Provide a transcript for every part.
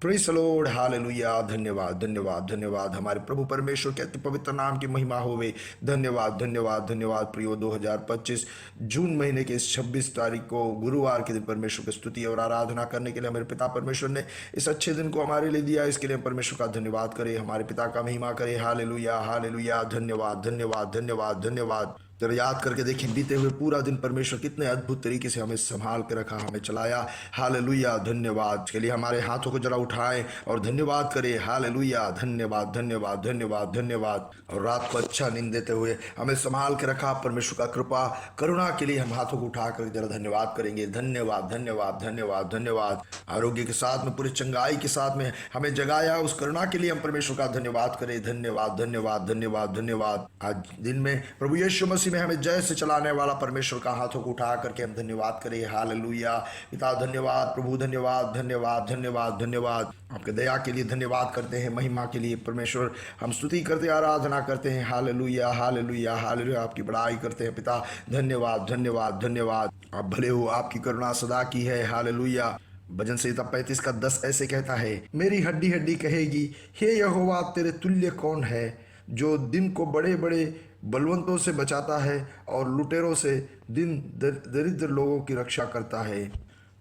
Praise the Lord, hallelujah. धन्यवाद, धन्यवाद, धन्यवाद। हमारे प्रभु परमेश्वर के अति पवित्र नाम की महिमा होवे। धन्यवाद, धन्यवाद, धन्यवाद। प्रियो 2025 जून महीने के इस 26 तारीख को गुरुवार के दिन परमेश्वर की स्तुति और आराधना करने के लिए हमारे पिता परमेश्वर ने इस अच्छे दिन को हमारे लिए दिया। इसके लिए हम परमेश्वर का धन्यवाद करें, हमारे पिता का महिमा करें। Hallelujah, hallelujah. धन्यवाद, धन्यवाद, धन्यवाद, धन्यवाद। जरा याद करके देखें, बीते हुए पूरा दिन परमेश्वर कितने अद्भुत तरीके से हमें संभाल के रखा, हमें चलाया। हालेलुया, धन्यवाद। इसके लिए हमारे हाथों को जरा उठाएं और धन्यवाद करें। हालेलुया, धन्यवाद, धन्यवाद, धन्यवाद, धन्यवाद। और रात को अच्छा नींद देते हुए हमें संभाल के रखा, परमेश्वर का कृपा करुणा के लिए हम हाथों को उठाकर जरा धन्यवाद करेंगे। धन्यवाद, धन्यवाद, धन्यवाद, धन्यवाद। आरोग्य के साथ में, पूरी चंगाई के साथ में हमें जगाया, उस करुणा के लिए हम परमेश्वर का धन्यवाद करें। धन्यवाद, धन्यवाद, धन्यवाद, धन्यवाद। आज दिन में प्रभु यीशु मसीह में हमें जय से चलाने वाला परमेश्वर का हाथों को उठा करके हम धन्यवाद करें। हालेलुया। पिता धन्यवाद, प्रभु धन्यवाद, धन्यवाद, धन्यवाद, धन्यवाद। आपके दया के लिए धन्यवाद करते हैं, महिमा के लिए परमेश्वर हम स्तुति करते, आराधना करते हैं। Hallelujah, hallelujah, hallelujah. आपकी बड़ाई करते हैं पिता। धन्यवाद, धन्यवाद, धन्यवाद। आप भले हो, आपकी करुणा सदा की है। हालेलुया। भजन संहिता 35 का 10 ऐसे कहता है, मेरी हड्डी हड्डी कहेगी, हे यहोवा तेरे तुल्य कौन है, जो दिन को बड़े बड़े बलवंतों से बचाता है और लुटेरों से दरिद्र लोगों की रक्षा करता है।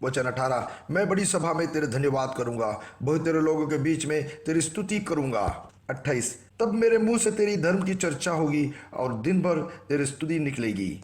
वचन 18, मैं बड़ी सभा में तेरे धन्यवाद करूंगा, बहुत तेरे लोगों के बीच में तेरी स्तुति करूंगा। 28, तब मेरे मुंह से तेरी धर्म की चर्चा होगी और दिन भर तेरी स्तुति निकलेगी।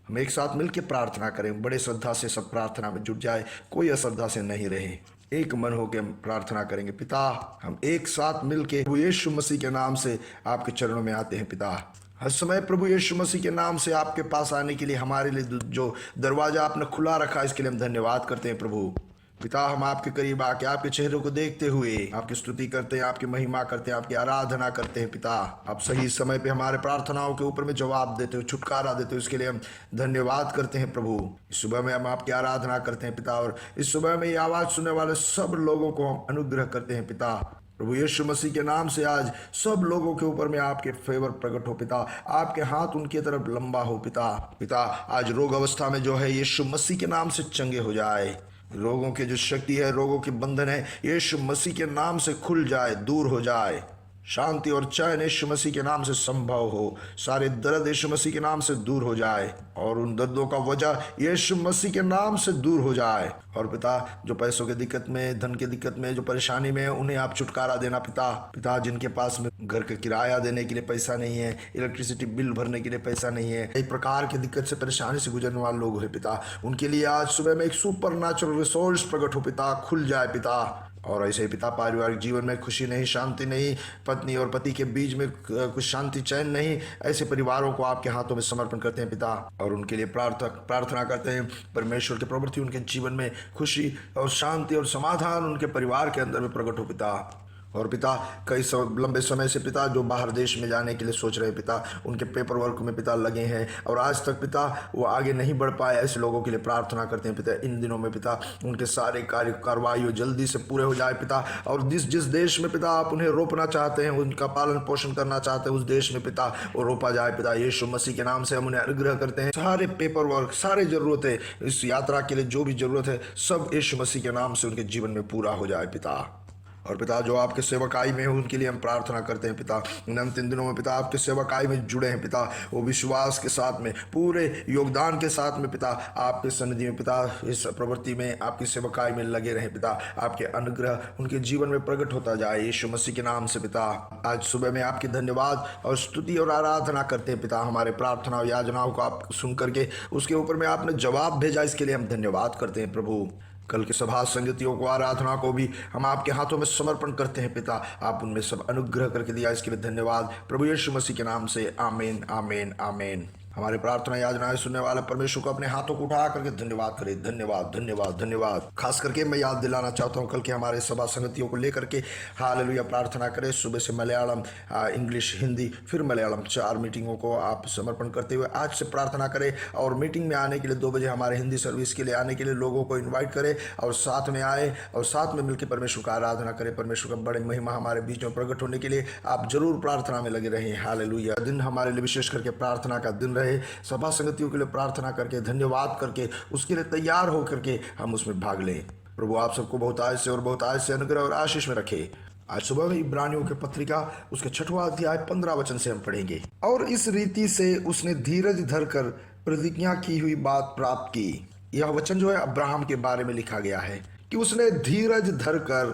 हम एक साथ मिलकर प्रार्थना करें, बड़े श्रद्धा से सब प्रार्थना में जुट जाए, कोई अश्रद्धा से नहीं रहे। एक मन होकर हम प्रार्थना करेंगे। पिता, हम एक साथ मिलके प्रभु यीशु मसीह के नाम से आपके चरणों में आते हैं। पिता, हर समय प्रभु यीशु मसीह के नाम से आपके पास आने के लिए हमारे लिए जो दरवाजा आपने खुला रखा, इसके लिए हम धन्यवाद करते हैं। प्रभु पिता, हम आपके करीब आके आपके चेहरे को देखते हुए आपकी स्तुति करते हैं, आपकी महिमा करते हैं, आपकी आराधना करते हैं। पिता, आप सही समय पे हमारे प्रार्थनाओं के ऊपर में जवाब देते हो, छुटकारा देते हो, इसके लिए हम धन्यवाद करते हैं। प्रभु, इस सुबह में हम आपकी आराधना करते हैं पिता, और इस सुबह में ये आवाज़ सुनने वाले सब लोगों को हम अनुग्रह करते हैं। पिता, प्रभु यीशु मसीह के नाम से आज सब लोगों के ऊपर में आपके फेवर प्रकट हो। पिता, आपके हाथ उनकी तरफ लंबा हो। पिता, आज रोग अवस्था में जो है, यीशु मसीह के नाम से चंगे हो जाए। रोगों की जो शक्ति है, रोगों के बंधन है, यीशु मसीह के नाम से खुल जाए, दूर हो जाए। शांति और चैन यीशु मसीह के नाम से संभव हो। सारे दर्द यीशु मसीह के नाम से दूर हो जाए, और उन दर्दों का वजह यीशु मसीह के नाम से दूर हो जाए। और पिता, जो पैसों की दिक्कत में, धन की दिक्कत में, जो परेशानी में है, उन्हें आप छुटकारा देना। पिता, जिनके पास में घर का किराया देने के लिए पैसा नहीं है, इलेक्ट्रिसिटी बिल भरने के लिए पैसा नहीं है, कई प्रकार की दिक्कत से, परेशानी से गुजरने वाले लोग हैं पिता, उनके लिए आज सुबह में एक सुपर नेचुरल रिसोर्स प्रकट हो। पिता, खुल जाए पिता। और ऐसे ही पिता, पारिवारिक जीवन में खुशी नहीं, शांति नहीं, पत्नी और पति के बीच में कुछ शांति चैन नहीं, ऐसे परिवारों को आपके हाथों में समर्पण करते हैं पिता, और उनके लिए प्रार्थना करते हैं। परमेश्वर की प्रवृत्ति उनके जीवन में खुशी और शांति और समाधान उनके परिवार के अंदर में प्रकट हो। पिता, और पिता, कई लंबे समय से पिता जो बाहर देश में जाने के लिए सोच रहे हैं पिता, उनके पेपर वर्क में पिता लगे हैं और आज तक पिता वो आगे नहीं बढ़ पाए, ऐसे लोगों के लिए प्रार्थना करते हैं। पिता, इन दिनों में पिता उनके सारे कार्रवाई जल्दी से पूरे हो जाए पिता, और जिस देश में पिता आप उन्हें रोपना चाहते हैं, उनका पालन पोषण करना चाहते हैं, उस देश में पिता वो रोपा जाए। पिता, यीशु मसीह के नाम से हम उन्हें अनुग्रह करते हैं। सारे पेपर वर्क, सारी ज़रूरतें, इस यात्रा के लिए जो भी ज़रूरत है, सब यीशु मसीह के नाम से उनके जीवन में पूरा हो जाए पिता। और पिता, जो आपके सेवकाई में है, उनके लिए हम प्रार्थना करते हैं। पिता, इन अंतिम दिनों में पिता आपके सेवकाई में जुड़े हैं पिता, वो विश्वास के साथ में, पूरे योगदान के साथ में पिता आपके सन्निधि में पिता इस प्रवृत्ति में, आपकी सेवकाई में लगे रहें। पिता, आपके अनुग्रह उनके जीवन में प्रकट होता जाए यीशु मसीह के नाम से। पिता, आज सुबह में आपकी धन्यवाद और स्तुति और आराधना करते हैं। पिता, हमारे प्रार्थना और याचनाओं को आप सुन करके उसके ऊपर में आपने जवाब भेजा, इसके लिए हम धन्यवाद करते हैं। प्रभु, कल के सभा संगतियों को, आराधना को भी हम आपके हाथों में समर्पण करते हैं। पिता, आप उनमें सब अनुग्रह करके दिया, इसके लिए धन्यवाद प्रभु यीशु मसीह के नाम से। आमीन, आमीन, आमीन। हमारे प्रार्थना याचनाएं सुनने वाले परमेश्वर को अपने हाथों को उठा करके धन्यवाद करें। धन्यवाद, धन्यवाद, धन्यवाद। खास करके मैं याद दिलाना चाहता हूं, कल के हमारे सभा संगतियों को लेकर के हालेलुया प्रार्थना करें। सुबह से मलयालम, इंग्लिश, हिंदी, फिर मलयालम, 4 मीटिंगों को आप समर्पण करते हुए आज से प्रार्थना करें। और मीटिंग में आने के लिए 2 बजे हमारे हिंदी सर्विस के लिए आने के लिए लोगों को इन्वाइट करें, और साथ में आए और साथ में मिलकर परमेश्वर का आराधना करें। परमेश्वर का बड़े महिमा हमारे बीच में प्रकट होने के लिए आप जरूर प्रार्थना में लगे रहें। हालेलुया। दिन हमारे लिए विशेष करके प्रार्थना का दिन रहे। सभा संगतियों के लिए प्रार्थना करके, धन्यवाद करके, उसके लिए तैयार होकर के हम उसमें भाग लें। प्रभु आप सबको बहुतायत से और बहुतायत से अनुग्रह और आशीष में रखे। आज सुबह में इब्रानियों की पत्रिका उसके 6वां अध्याय 15 वचन से हम पढ़ेंगे। और इस रीति से उसने धीरज धरकर प्रतिज्ञा की हुई बात प्राप्त की। यह वचन जो है अब्राहम के बारे में लिखा गया है कि उसने धीरज धरकर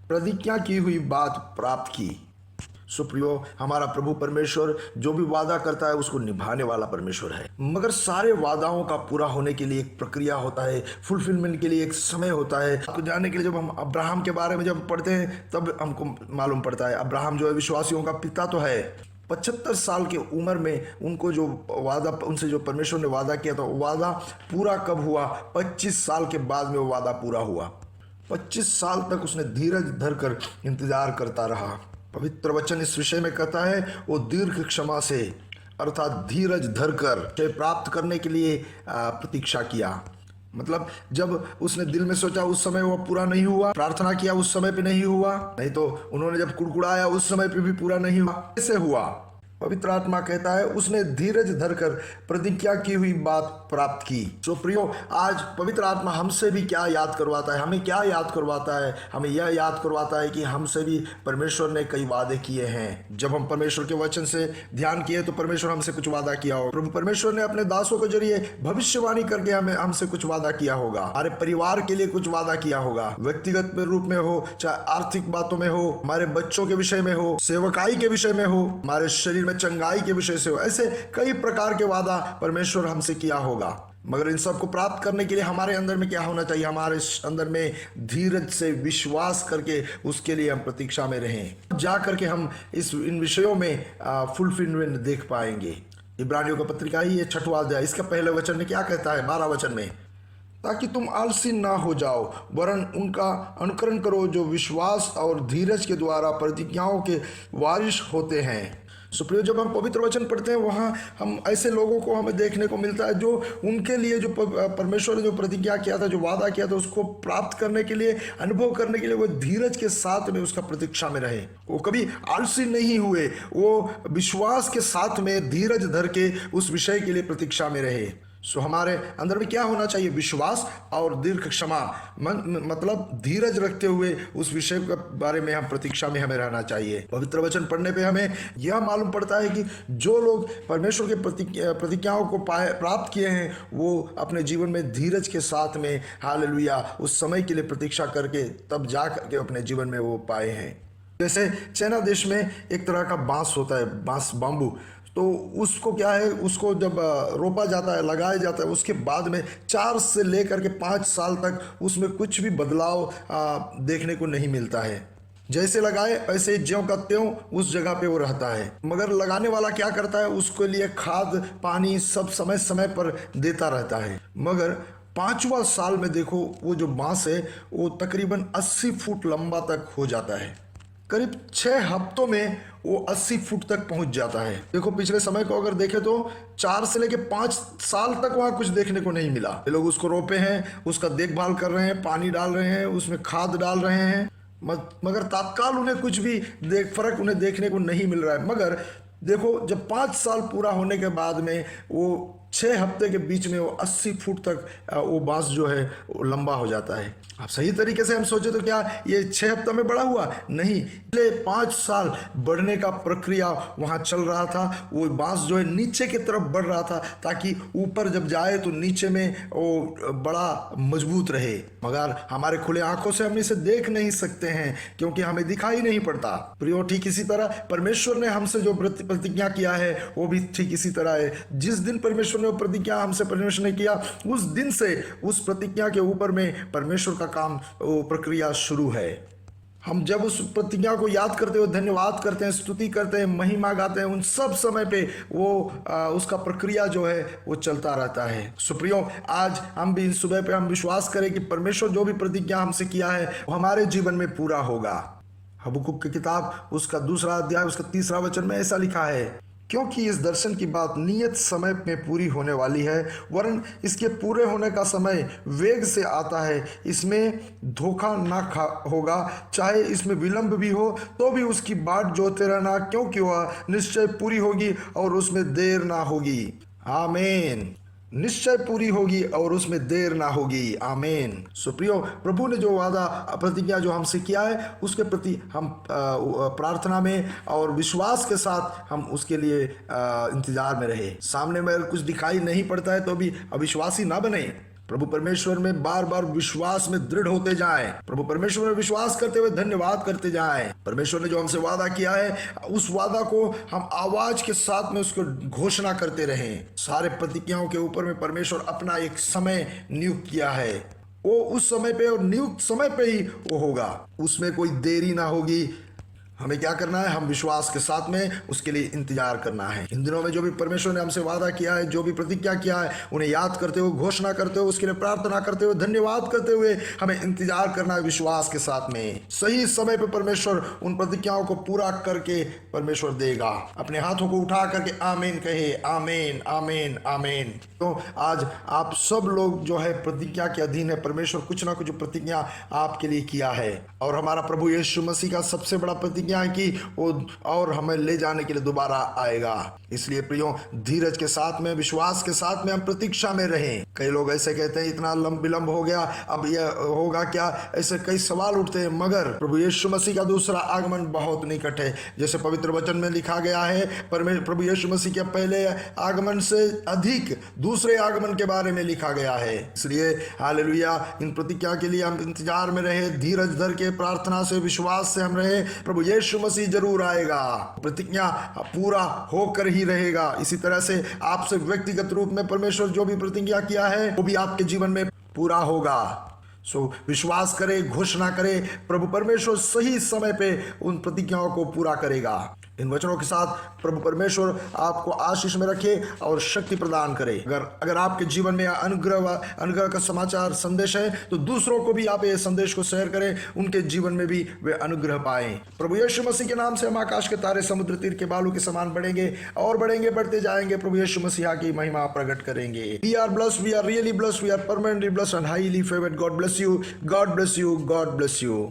प्रतिज्ञा की हुई बात प्राप्त की। सुप्रियो, हमारा प्रभु परमेश्वर जो भी वादा करता है उसको निभाने वाला परमेश्वर है। मगर सारे वादाओं का पूरा होने के लिए एक प्रक्रिया होता है, फुलफिलमेंट के लिए एक समय होता है। आपको जानने के लिए जब हम अब्राहम के बारे में जब पढ़ते हैं तब हमको मालूम पड़ता है अब्राहम जो है विश्वासियों का पिता तो है। 75 साल की उम्र में उनको जो वादा, उनसे जो परमेश्वर ने वादा किया था वो वादा पूरा कब हुआ? 25 साल के बाद में वो वादा पूरा हुआ। 25 साल तक उसने धीरज धरकर इंतजार करता रहा। पवित्र वचन इस विषय में कहता है वो दीर्घ क्षमा से अर्थात धीरज धरकर प्राप्त करने के लिए प्रतीक्षा किया। मतलब जब उसने दिल में सोचा उस समय वो पूरा नहीं हुआ, प्रार्थना किया उस समय पे नहीं हुआ, नहीं तो उन्होंने जब कुड़कुड़ाया उस समय पे भी पूरा नहीं हुआ। कैसे हुआ? पवित्र आत्मा कहता है उसने धीरज धरकर प्रतिज्ञा की हुई बात प्राप्त की। सो प्रियो, आज पवित्र आत्मा हमसे भी क्या याद करवाता है? हमें क्या याद करवाता है? हमें यह याद करवाता है कि हमसे भी परमेश्वर ने कई वादे किए हैं। जब हम परमेश्वर के वचन से ध्यान किए तो परमेश्वर हमसे कुछ वादा किया होगा। प्रभु परमेश्वर ने अपने दासों के जरिए भविष्यवाणी करके हमसे कुछ वादा किया होगा। हमारे परिवार के लिए कुछ वादा किया होगा, व्यक्तिगत रूप में हो, चाहे आर्थिक बातों में हो, हमारे बच्चों के विषय में हो, सेवकाई के विषय में हो, हमारे शरीर में चंगाई के विषय से हो। ऐसे कई प्रकार के वादा परमेश्वर हमसे किया होगा। मगर इन सब को प्राप्त करने के लिए हमारे अंदर में क्या होना चाहिए? हमारे अंदर में धीरज से विश्वास करके उसके लिए हम प्रतीक्षा में रहें, जा करके हम इन विषयों में फुलफिलमेंट देख पाएंगे। इब्रानियों का पत्रिका ही ये 6वां अध्याय, इसका पहले वचन में क्या कहता है? 12 वचन में, ताकि तुम आलसी ना हो जाओ वरन उनका अनुकरण करो जो विश्वास और धीरज के द्वारा प्रतिज्ञाओं के वारिस होते हैं। सुप्रियो, जब हम पवित्र वचन पढ़ते हैं वहाँ हम ऐसे लोगों को हमें देखने को मिलता है जो उनके लिए जो परमेश्वर ने जो प्रतिज्ञा किया था, जो वादा किया था, उसको प्राप्त करने के लिए, अनुभव करने के लिए वो धीरज के साथ में उसका प्रतीक्षा में रहे। वो कभी आलसी नहीं हुए, वो विश्वास के साथ में धीरज धर के उस विषय के लिए प्रतीक्षा में रहे। सो हमारे अंदर में क्या होना चाहिए? विश्वास और दीर्घ क्षमा, मतलब धीरज रखते हुए उस विषय के बारे में हम प्रतीक्षा में हमें रहना चाहिए। पवित्र वचन पढ़ने पे हमें यह मालूम पड़ता है कि जो लोग परमेश्वर के प्रतिज्ञाओं को प्राप्त किए हैं वो अपने जीवन में धीरज के साथ में, हालेलुया, उस समय के लिए प्रतीक्षा करके तब जा करके अपने जीवन में वो पाए हैं। जैसे चाइना देश में एक तरह का बांस होता है, बांस, बाम्बू, तो उसको क्या है, उसको जब रोपा जाता है, लगाया जाता है, उसके बाद में 4 से लेकर के 5 साल तक उसमें कुछ भी बदलाव देखने को नहीं मिलता है। जैसे लगाए ऐसे ज्यों का त्यों उस जगह पे वो रहता है। मगर लगाने वाला क्या करता है? उसके लिए खाद, पानी सब समय समय पर देता रहता है। मगर 5वां साल में देखो वो जो बांस है वो तकरीबन 80 फुट लंबा तक हो जाता है। करीब 6 हफ्तों में वो 80 फुट तक पहुंच जाता है। देखो पिछले समय को अगर देखें तो 4 से लेके 5 साल तक वहां कुछ देखने को नहीं मिला। ये लोग उसको रोपे हैं, उसका देखभाल कर रहे हैं, पानी डाल रहे हैं, उसमें खाद डाल रहे हैं, मगर तत्काल उन्हें कुछ भी फर्क उन्हें देखने को नहीं मिल रहा है। मगर देखो जब 5 साल पूरा होने के बाद में वो 6 हफ्ते के बीच में वो 80 फुट तक वो बांस जो है वो लंबा हो जाता है। आप सही तरीके से हम सोचे तो क्या ये 6 हफ्ते में बड़ा हुआ? नहीं, पिछले 5 साल बढ़ने का प्रक्रिया वहाँ चल रहा था। वो बांस जो है नीचे की तरफ बढ़ रहा था ताकि ऊपर जब जाए तो नीचे में वो बड़ा मजबूत रहे। मगर हमारे खुले आंखों से हम इसे देख नहीं सकते हैं क्योंकि हमें दिखाई नहीं पड़ता। प्रियो, ठीक इसी तरह परमेश्वर ने हमसे जो प्रतिज्ञा किया है वो भी ठीक इसी तरह है। जिस दिन परमेश्वर ने प्रतिज्ञा हमसे परमेश्वर ने किया उस दिन से उस प्रतिज्ञा के ऊपर में परमेश्वर का काम, वो प्रक्रिया शुरू है। हम जब उस प्रतिज्ञा को याद करते हो, धन्यवाद करते हैं, स्तुति करते हैं, महिमा गाते हैं, उन सब समय पे वो उसका प्रक्रिया जो है वो चलता रहता है। सुप्रियो, आज हम भी इस सुबह पे हम विश्वास करें कि परमेश्वर जो भी प्रतिज्ञा हमसे किया है वो हमारे जीवन में पूरा होगा। हबक्कुक की किताब उसका 2 अध्याय उसका 3 वचन में ऐसा लिखा है, क्योंकि इस दर्शन की बात नियत समय में पूरी होने वाली है, वरन इसके पूरे होने का समय वेग से आता है। इसमें धोखा ना होगा, चाहे इसमें विलंब भी हो तो भी उसकी बाट जोते रहना, क्योंकि वह निश्चय पूरी होगी और उसमें देर ना होगी। आमीन। निश्चय पूरी होगी और उसमें देर ना होगी। आमीन। सो प्रियो, प्रभु ने जो वादा प्रतिज्ञा जो हमसे किया है उसके प्रति हम प्रार्थना में और विश्वास के साथ हम उसके लिए इंतजार में रहे। सामने में कुछ दिखाई नहीं पड़ता है तो भी अविश्वासी ना बने। प्रभु परमेश्वर में बार बार विश्वास में दृढ़ होते जाएं। प्रभु परमेश्वर में विश्वास करते हुए धन्यवाद करते जाएं। परमेश्वर ने जो हमसे वादा किया है उस वादा को हम आवाज के साथ में उसको घोषणा करते रहें। सारे प्रतिज्ञाओं के ऊपर में परमेश्वर अपना एक समय नियुक्त किया है। वो उस समय पे और नियुक्त समय पे ही वो होगा, उसमें कोई देरी ना होगी। हमें क्या करना है? हम विश्वास के साथ में उसके लिए इंतजार करना है। इन दिनों में जो भी परमेश्वर ने हमसे वादा किया है, जो भी प्रतिज्ञा किया है, उन्हें याद करते हुए, घोषणा करते हुए, उसके लिए प्रार्थना करते हुए, धन्यवाद करते हुए हमें इंतजार करना है विश्वास के साथ में। सही समय पर परमेश्वर उन प्रतिज्ञाओं को पूरा करके परमेश्वर देगा। अपने हाथों को उठा करके आमीन कहे। आमीन, आमीन, आमीन। तो आज आप सब लोग जो है प्रतिज्ञा के अधीन है। परमेश्वर कुछ ना कुछ प्रतिज्ञा आपके लिए किया है और हमारा प्रभु यीशु मसीह का सबसे बड़ा प्रतिज्ञा है कि वो और हमें ले जाने के लिए दोबारा आएगा। इसलिए प्रियो, धीरज के साथ में, विश्वास के साथ में हम प्रतीक्षा में रहें। कई लोग ऐसे कहते हैं इतना विलंब हो गया, अब यह होगा क्या, ऐसे कई सवाल उठते हैं। मगर प्रभु यीशु मसीह का दूसरा आगमन बहुत निकट है। जैसे पवित्र वचन में लिखा गया है, प्रभु यीशु मसीह के पहले आगमन से अधिक दूसरे आगमन के बारे में लिखा गया है। इसलिए हालेलुया, इन प्रतिज्ञा के लिए हम इंतजार में रहे, धीरज धर के प्रार्थना से, विश्वास से हम रहे। प्रभु यीशु मसीह जरूर आएगा, प्रतिज्ञा पूरा होकर ही रहेगा। इसी तरह से आपसे व्यक्तिगत रूप में परमेश्वर जो भी प्रतिज्ञा किया है वो भी आपके जीवन में पूरा होगा। सो विश्वास करें, घोषणा करें, प्रभु परमेश्वर सही समय पे उन प्रतिज्ञाओं को पूरा करेगा। इन वचनों के साथ प्रभु परमेश्वर आपको आशीष में रखे और शक्ति प्रदान करे। अगर आपके जीवन में अनुग्रह का समाचार संदेश है तो दूसरों को भी आप ये संदेश को शेयर करें, उनके जीवन में भी वे अनुग्रह पाएं। प्रभु यीशु मसीह के नाम से हम आकाश के तारे समुद्र तीर के बालू के समान बढ़ेंगे और बढ़ेंगे, बढ़ते जाएंगे। प्रभु यीशु मसीह की महिमा प्रकट करेंगे। We are blessed, we are really blessed, we are permanently blessed and highly favoured. God bless you, God bless you, God bless you.